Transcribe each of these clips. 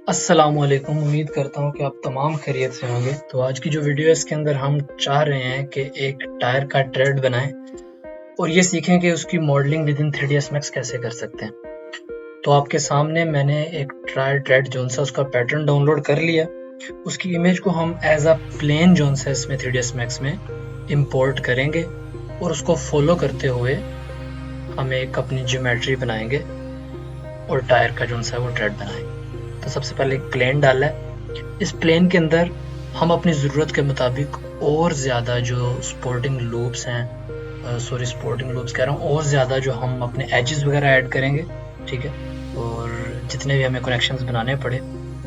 अस्सलामुअलैकुम। उम्मीद करता हूँ कि आप तमाम खैरियत से होंगे। तो आज की जो वीडियो है इसके अंदर हम चाह रहे हैं कि एक टायर का ट्रेड बनाएं और ये सीखें कि उसकी modelling with in 3ds Max कैसे कर सकते हैं। तो आपके सामने मैंने एक टायर ट्रेड जोन सा उसका पैटर्न डाउनलोड कर लिया। उसकी इमेज को हम एज अ प्लेन जोन सा इसमें 3ds Max में इंपोर्ट करेंगे और उसको फॉलो करते हुए हम एक अपनी ज्योमेट्री बनाएंगे और टायर का जोन सा वो ट्रेड बनाएंगे। तो सबसे पहले एक प्लेन डाला है। इस प्लेन के अंदर हम अपनी ज़रूरत के मुताबिक और ज़्यादा जो स्पोर्टिंग लूप्स हैं, स्पोर्टिंग लूप्स कह रहा हूँ, और ज़्यादा जो हम अपने एजेस वगैरह ऐड करेंगे, ठीक है। और जितने भी हमें कनेक्शंस बनाने पड़े,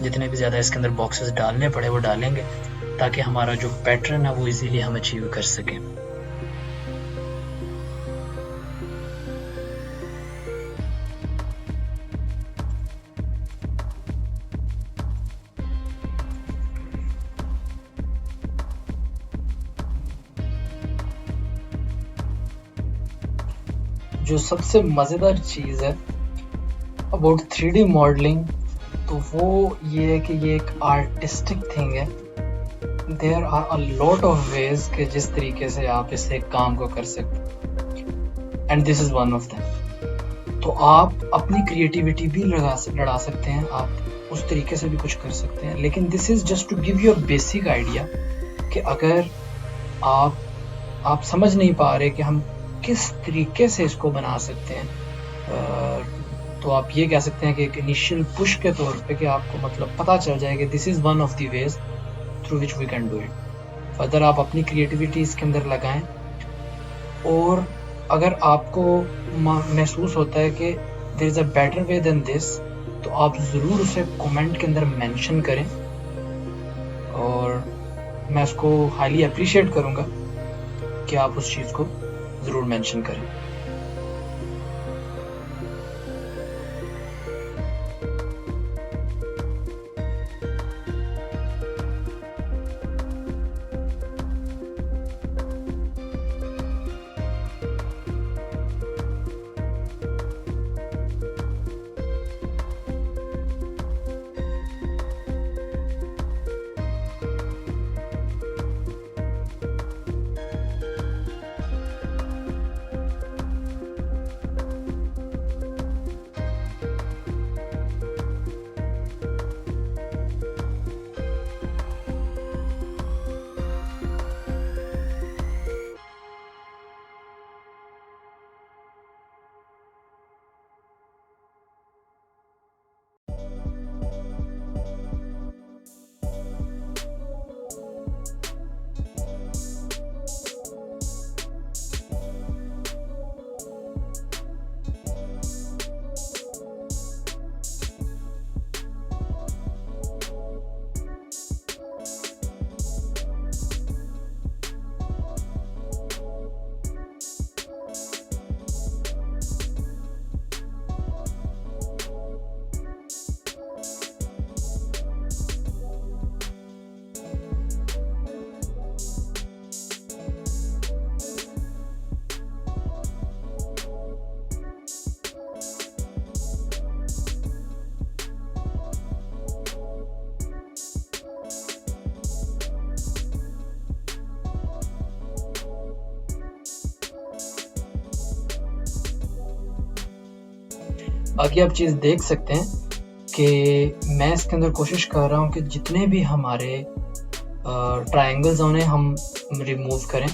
जितने भी ज़्यादा इसके अंदर बॉक्सेस डालने पड़े वो डालेंगे ताकि हमारा जो पैटर्न है वो इजीली हम अचीव कर सकें। जो सबसे मज़ेदार चीज़ है अबाउट 3D मॉडलिंग तो वो ये है कि ये एक आर्टिस्टिक थिंग है। There are a lot of ways कि जिस तरीके से आप इस एक काम को कर सकते, and this is one of them. तो आप अपनी क्रिएटिविटी भी लड़ा सकते हैं, आप उस तरीके से भी कुछ कर सकते हैं, लेकिन this is just to give you a basic idea कि अगर आप समझ नहीं पा रहे कि हम किस तरीके से इसको बना सकते हैं, तो आप ये कह सकते हैं कि एक इनिशियल पुश के तौर पे कि आपको मतलब पता चल जाए कि this is one of the ways through which we can do it. Further आप अपनी क्रिएटिविटी इसके अंदर लगाएं, और अगर आपको महसूस होता है कि there is a better way than this, तो आप ज़रूर उसे कमेंट के अंदर मेंशन करें, और मैं उसको हाईली अप्रिशिएट करूँगा कि आप उस चीज़ को ज़रूर मेंशन करें। बाकी आप चीज़ देख सकते हैं कि मैं इसके अंदर कोशिश कर रहा हूँ कि जितने भी हमारे ट्रायंगल्स उन्हें हम रिमूव करें।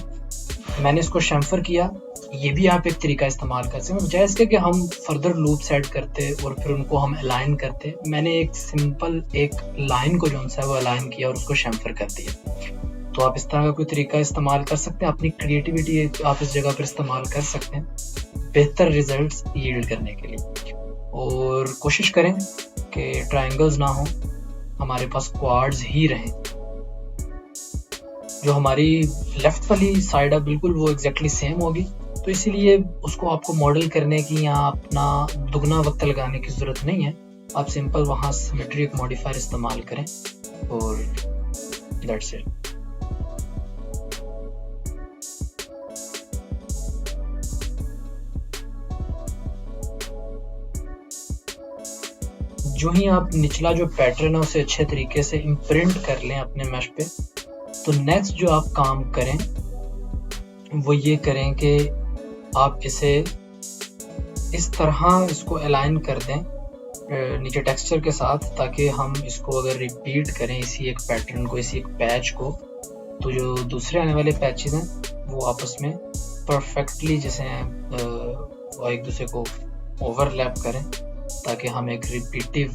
मैंने इसको शैम्फर किया, ये भी आप एक तरीका इस्तेमाल कर सकते हैं, बजाय इसके कि हम फर्दर लूप्स ऐड करते और फिर उनको हम अलाइन करते। मैंने एक सिंपल एक लाइन को जो है वो अलाइन किया और उसको शैम्फर कर दिया। तो आप इस तरह का कोई तरीका इस्तेमाल कर सकते हैं, अपनी क्रिएटिविटी आप इस जगह पर इस्तेमाल कर सकते हैं बेहतर रिजल्ट्स यील्ड करने के लिए। और कोशिश करें कि ट्रायंगल्स ना हो, हमारे पास क्वाड्स ही रहें। जो हमारी लेफ्ट वाली साइड है बिल्कुल वो एग्जैक्टली सेम होगी, तो इसीलिए उसको आपको मॉडल करने की या अपना दुगना वक्त लगाने की ज़रूरत नहीं है। आप सिंपल वहाँ सिमेट्री एक मॉडिफायर इस्तेमाल करें और दैट्स इट। जो ही आप निचला जो पैटर्न है उसे अच्छे तरीके से इम्प्रिंट कर लें अपने मैश पे, तो नेक्स्ट जो आप काम करें वो ये करें कि आप इसे इस तरह इसको अलाइन कर दें नीचे टेक्सचर के साथ, ताकि हम इसको अगर रिपीट करें इसी एक पैटर्न को, इसी एक पैच को, तो जो दूसरे आने वाले पैचेस हैं वो आपस में परफेक्टली जैसे वो एक दूसरे को ओवरलैप करें, ताकि हम एक रिपीटिव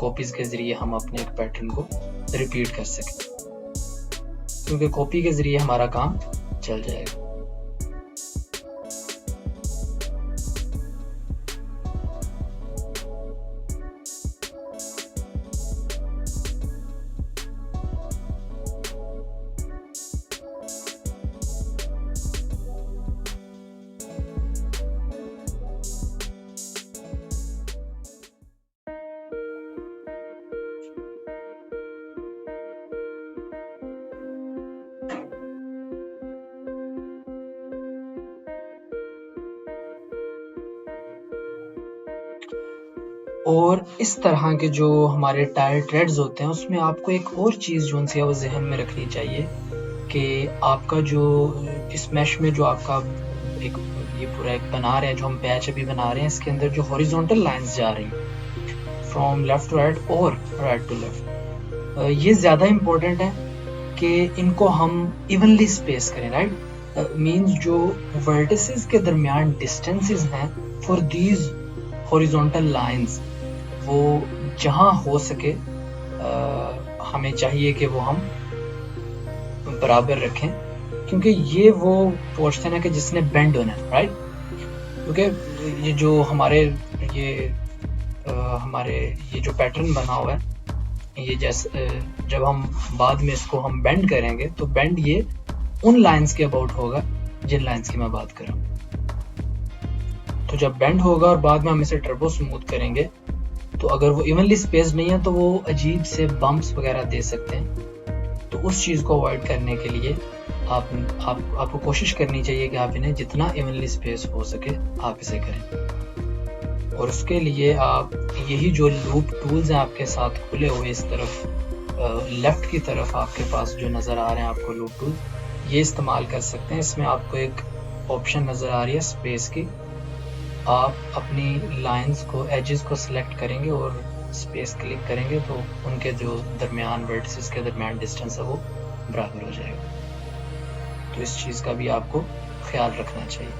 कॉपीज़ के ज़रिए हम अपने एक पैटर्न को रिपीट कर सकें, क्योंकि कॉपी के ज़रिए हमारा काम चल जाएगा। और इस तरह के जो हमारे टायर थ्रेड्स होते हैं उसमें आपको एक और चीज़ जो है वो जहन में रखनी चाहिए कि आपका जो इस मैश में जो आपका एक ये पूरा एक बना रहे हैं, जो हम पैच अभी बना रहे हैं, इसके अंदर जो हॉरिजॉन्टल लाइंस जा रही हैं फ्रॉम लेफ्ट टू राइट और राइट टू लेफ्ट, ये ज़्यादा इम्पोर्टेंट है कि इनको हम इवनली स्पेस करें, राइट। मीन्स जो वर्टिसेस के दरमियान डिस्टेंसेस हैं फॉर दीज हॉरिजॉन्टल लाइंस, वो जहाँ हो सके हमें चाहिए कि वो हम बराबर रखें, क्योंकि ये वो पोर्शन है कि जिसने बेंड होना है, राइट। क्योंकि ये जो हमारे ये जो पैटर्न बना हुआ है, ये जैसे जब हम बाद में इसको हम बेंड करेंगे तो बेंड ये उन लाइंस के अबाउट होगा जिन लाइंस की मैं बात कर रहा हूँ। तो जब बेंड होगा और बाद में हम इसे टर्बो स्मूथ करेंगे, तो अगर वो इवनली स्पेस्ड नहीं है तो वो अजीब से बम्प्स वगैरह दे सकते हैं। तो उस चीज़ को अवॉइड करने के लिए आपको कोशिश करनी चाहिए कि आप इन्हें जितना इवनली स्पेस हो सके आप इसे करें। और उसके लिए आप यही जो लूप टूल्स हैं आपके साथ खुले हुए इस तरफ लेफ्ट की तरफ आपके पास जो नज़र आ रहे हैं आपको लूप टूल, ये इस्तेमाल कर सकते हैं। इसमें आपको एक ऑप्शन नज़र आ रही है स्पेस की, आप अपनी लाइंस को, एजेस को सिलेक्ट करेंगे और स्पेस क्लिक करेंगे तो उनके जो दरमियान वर्टिसेस के दरमियान डिस्टेंस है वो बराबर हो जाएगा। तो इस चीज़ का भी आपको ख्याल रखना चाहिए।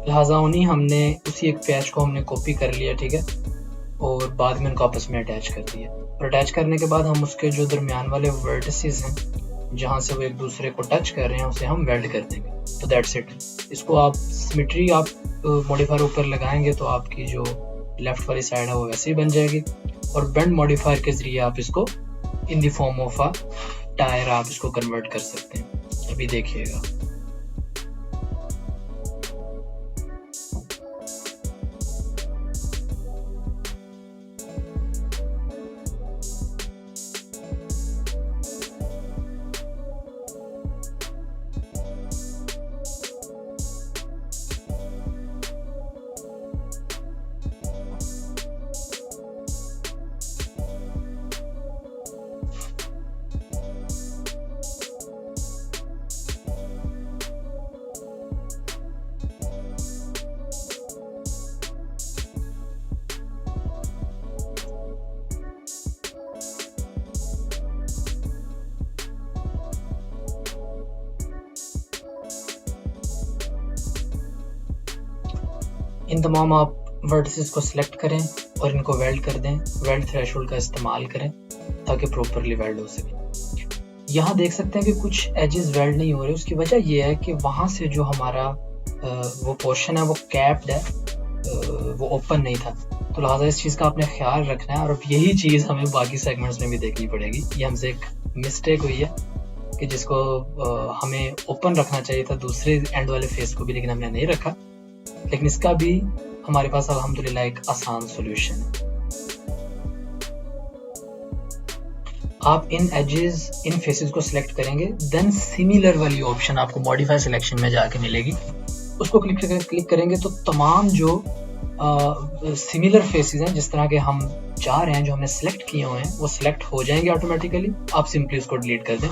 लिहाजा उन्हीं हमने उसी एक पैच को हमने कॉपी कर लिया, ठीक है, और बाद में उनको आपस में अटैच कर दिया। और अटैच करने के बाद हम उसके जो दरमियान वाले वर्टिसेस हैं जहाँ से वो एक दूसरे को टच कर रहे हैं उसे हम वेल्ड कर देंगे। तो दैट्स इट। इसको आप सिमेट्री आप मॉडिफायर ऊपर लगाएंगे तो आपकी जो लेफ्ट वाली साइड है वो वैसे ही बन जाएगी, और बेंड मॉडिफायर के जरिए आप इसको in the form of a tyre आप इसको कन्वर्ट कर सकते हैं। अभी देखिएगा। इन तमाम आप वर्टिसेस को सिलेक्ट करें और इनको वेल्ड कर दें। वेल्ड थ्रेशोल्ड का इस्तेमाल करें ताकि प्रॉपरली वेल्ड हो सके। यहाँ देख सकते हैं कि कुछ एजेस वेल्ड नहीं हो रहे। उसकी वजह यह है कि वहाँ से जो हमारा वो पोर्शन है वो कैप्ड है, वो ओपन नहीं था। तो लिहाजा इस चीज़ का आपने ख्याल रखना है। और अब यही चीज़ हमें बाकी सेगमेंट्स में भी देखनी पड़ेगी। ये हमसे एक मिस्टेक हुई है कि जिसको हमें ओपन रखना चाहिए था दूसरे एंड वाले फेस को भी, लेकिन हमने नहीं रखा। लेकिन इसका भी हमारे पास अल्हम्दुलिल्लाह एक आसान सोल्यूशन है। आप इन एजेस, इन फेसेस को सिलेक्ट करेंगे, देन सिमिलर वाली ऑप्शन आपको मॉडिफाई सिलेक्शन में जाके मिलेगी। उसको क्लिक करेंगे तो तमाम जो सिमिलर फेसेस हैं, जिस तरह के हम चाह रहे हैं, जो हमने सिलेक्ट किए हुए हैं, वो सिलेक्ट हो जाएंगे ऑटोमेटिकली। आप सिंपली उसको डिलीट कर दें।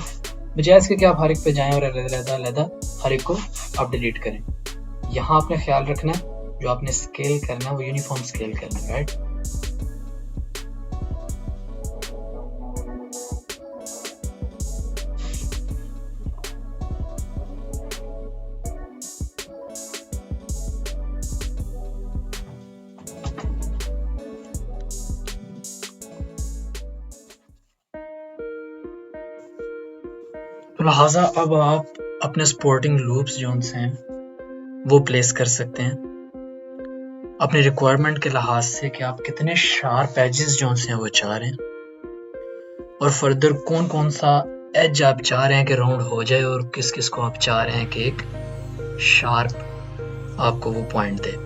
बजाय इसके कि आप हर एक पे जाएं और अलग-अलग हर एक को आप डिलीट करें। यहाँ आपने ख्याल रखना है, जो आपने स्केल करना है वो यूनिफॉर्म स्केल करना है, राइट। तो लिहाजा अब आप अपने स्पोर्टिंग लूप्स जो हैं वो प्लेस कर सकते हैं अपनी रिक्वायरमेंट के लिहाज से कि आप कितने शार्प एजेस जो हैं वो चाह रहे हैं, और फर्दर कौन कौन सा एज आप चाह रहे हैं कि राउंड हो जाए, और किस किस को आप चाह रहे हैं कि एक शार्प आपको वो पॉइंट दे।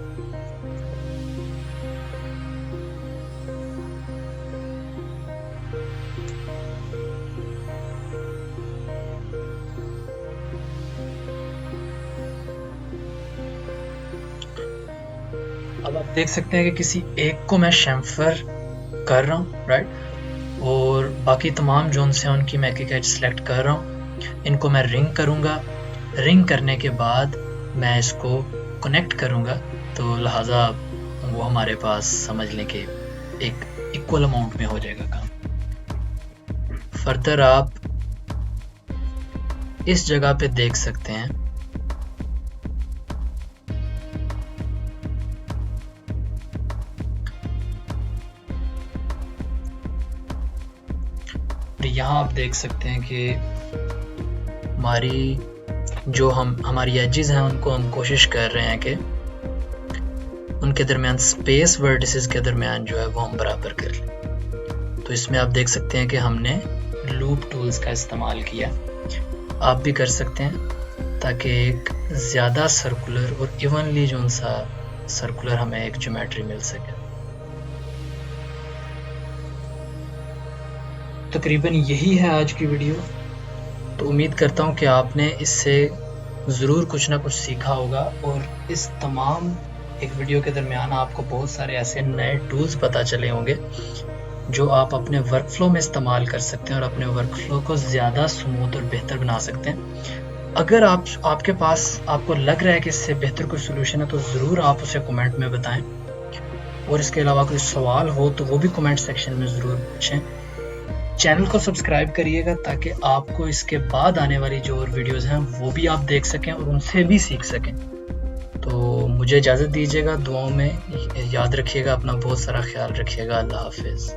अब आप देख सकते हैं कि किसी एक को मैं शैम्फर कर रहा हूँ, राइट, और बाकी तमाम जोन से उनकी मैं एक एज सेलेक्ट कर रहा हूँ। इनको मैं रिंग करूँगा। रिंग करने के बाद मैं इसको कनेक्ट करूँगा, तो लिहाजा वो हमारे पास समझ लें कि एक इक्वल अमाउंट में हो जाएगा काम। फर्दर आप इस जगह पे देख सकते हैं यहाँ आप देख सकते हैं कि हमारी एजेस हैं उनको हम कोशिश कर रहे हैं कि उनके दरमियान स्पेस वर्टिसेस के दरमियान जो है वो हम बराबर कर लें। तो इसमें आप देख सकते हैं कि हमने लूप टूल्स का इस्तेमाल किया। आप भी कर सकते हैं ताकि एक ज़्यादा सर्कुलर और इवनली जो सा सर्कुलर हमें एक ज्योमेट्री मिल सके। तकरीबन यही है आज की वीडियो। तो उम्मीद करता हूँ कि आपने इससे ज़रूर कुछ ना कुछ सीखा होगा, और इस तमाम एक वीडियो के दरमियान आपको बहुत सारे ऐसे नए टूल्स पता चले होंगे जो आप अपने वर्कफ्लो में इस्तेमाल कर सकते हैं और अपने वर्कफ्लो को ज़्यादा स्मूथ और बेहतर बना सकते हैं। अगर आपके पास आपको लग रहा है कि इससे बेहतर कोई सोल्यूशन है तो ज़रूर आप उसे कमेंट में बताएं, और इसके अलावा कोई सवाल हो तो वो भी कमेंट सेक्शन में ज़रूर पूछें। चैनल को सब्सक्राइब करिएगा ताकि आपको इसके बाद आने वाली जो और वीडियोज़ हैं वो भी आप देख सकें और उनसे भी सीख सकें। तो मुझे इजाज़त दीजिएगा। दुआओं में याद रखिएगा, अपना बहुत सारा ख्याल रखिएगा। अल्लाह हाफिज़।